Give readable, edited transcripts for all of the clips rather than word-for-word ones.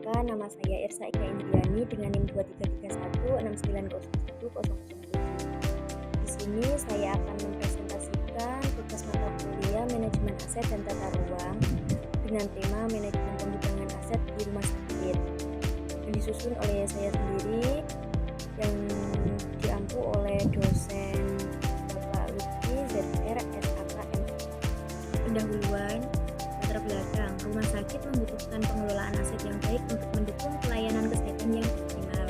Perkenalkan, nama saya Irsa Ika Indriani dengan NIM 233169010007. Di sini saya akan mempresentasikan tugas mata kuliah Manajemen Aset dan Tata Ruang dengan tema Manajemen Pengembangan Aset di Rumah Sakit yang disusun oleh saya sendiri yang diampu oleh dosen Bapak Lutfi ZR SAKM. Pendahuluan. Latar belakang, rumah sakit membutuhkan pengelolaan aset yang baik untuk mendukung pelayanan kesehatan yang optimal.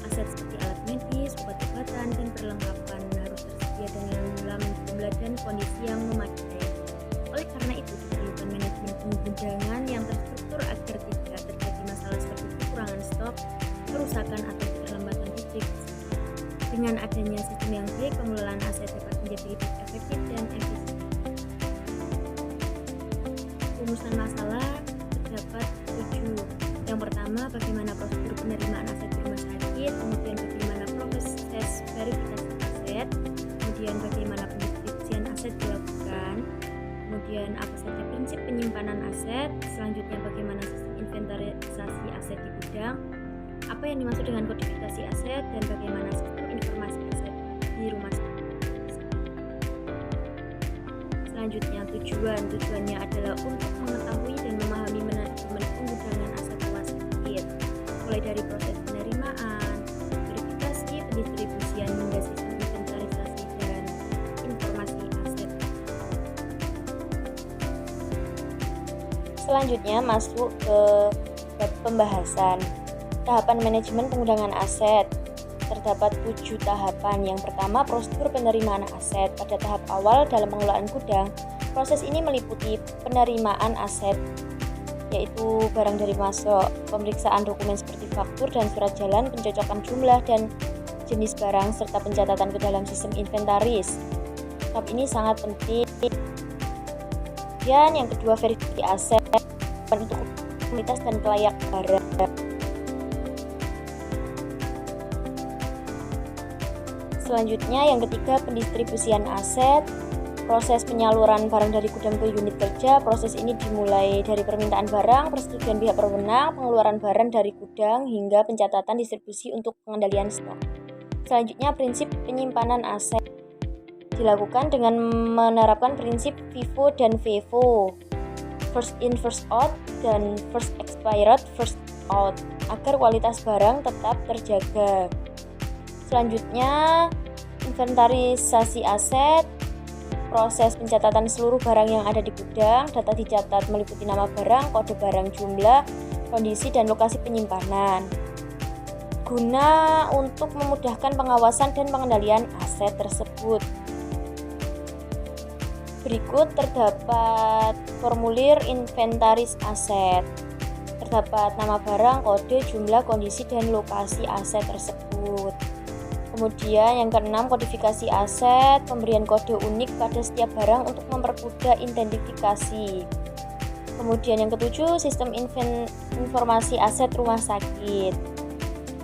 Aset seperti alat medis, obat-obatan, dan perlengkapan harus tersedia dalam jumlah dan kondisi yang memadai. Oleh karena itu, diperlukan manajemen pengundangan yang terstruktur agar tidak terjadi masalah seperti kekurangan stok, kerusakan, atau keterlambatan distribusi. Dengan adanya sistem yang baik, pengelolaan aset dapat menjadi lebih efektif dan efisien. Rumusan masalah terdapat 7. Yang pertama, bagaimana prosedur penerimaan aset di rumah sakit, kemudian bagaimana proses verifikasi aset, kemudian bagaimana pendistribusian aset dilakukan, kemudian apa saja prinsip penyimpanan aset, selanjutnya bagaimana sistem inventarisasi aset di gudang, apa yang dimaksud dengan kodifikasi aset, dan bagaimana sistem informasi aset di rumah sakit. Selanjutnya, tujuannya adalah untuk mengetahui dan memahami manajemen pengudangan aset rumah sakit, mulai dari proses penerimaan, verifikasi, pendistribusian, hingga sistem inventarisasi dan informasi aset. Selanjutnya masuk ke pembahasan tahapan manajemen pengudangan aset. Terdapat 7 tahapan. Yang pertama, prosedur penerimaan aset. Pada tahap awal dalam pengelolaan gudang, proses ini meliputi penerimaan aset, yaitu barang dari masuk, pemeriksaan dokumen seperti faktur dan surat jalan, pencocokan jumlah dan jenis barang, serta pencatatan ke dalam sistem inventaris. Tahap ini sangat penting. Dan yang kedua, verifikasi aset untuk kualitas dan kelayak barang. Selanjutnya, yang ketiga, pendistribusian aset. Proses penyaluran barang dari gudang ke unit kerja. Proses ini dimulai dari permintaan barang, persetujuan pihak berwenang, pengeluaran barang dari gudang, hingga pencatatan distribusi untuk pengendalian stok. Selanjutnya, prinsip penyimpanan aset dilakukan dengan menerapkan prinsip FIFO dan FEFO, first in first out dan first expired first out, agar kualitas barang tetap terjaga. Selanjutnya, inventarisasi aset. Proses pencatatan seluruh barang yang ada di gudang. Data dicatat meliputi nama barang, kode barang, jumlah, kondisi, dan lokasi penyimpanan, guna untuk memudahkan pengawasan dan pengendalian aset tersebut. Berikut terdapat formulir inventaris aset. Terdapat nama barang, kode, jumlah, kondisi, dan lokasi aset tersebut. Kemudian yang keenam, kodifikasi aset, pemberian kode unik pada setiap barang untuk mempermudah identifikasi. Kemudian yang ketujuh, sistem informasi aset rumah sakit.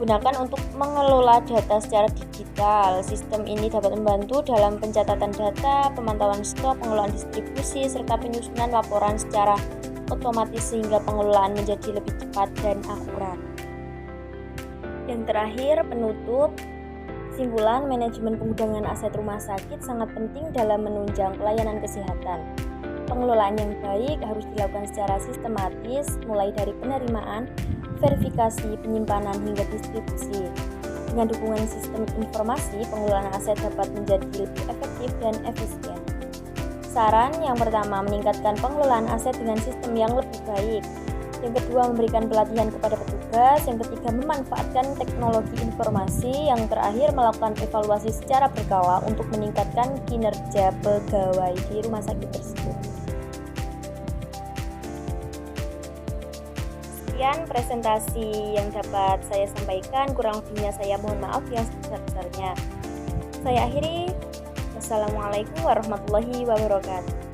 Gunakan untuk mengelola data secara digital. Sistem ini dapat membantu dalam pencatatan data, pemantauan stok, pengelolaan distribusi, serta penyusunan laporan secara otomatis sehingga pengelolaan menjadi lebih cepat dan akurat. Yang terakhir, penutup. Kesimpulan, manajemen pengudangan aset rumah sakit sangat penting dalam menunjang pelayanan kesehatan. Pengelolaan yang baik harus dilakukan secara sistematis, mulai dari penerimaan, verifikasi, penyimpanan, hingga distribusi. Dengan dukungan sistem informasi, pengelolaan aset dapat menjadi lebih efektif dan efisien. Saran yang pertama, meningkatkan pengelolaan aset dengan sistem yang lebih baik. Yang kedua, memberikan pelatihan kepada petugas. Yang ketiga, memanfaatkan teknologi informasi. Yang terakhir, melakukan evaluasi secara berkala untuk meningkatkan kinerja pegawai di rumah sakit tersebut. Sekian presentasi yang dapat saya sampaikan. Kurang lebihnya saya mohon maaf yang sebesar-besarnya. Saya akhiri. Wassalamualaikum warahmatullahi wabarakatuh.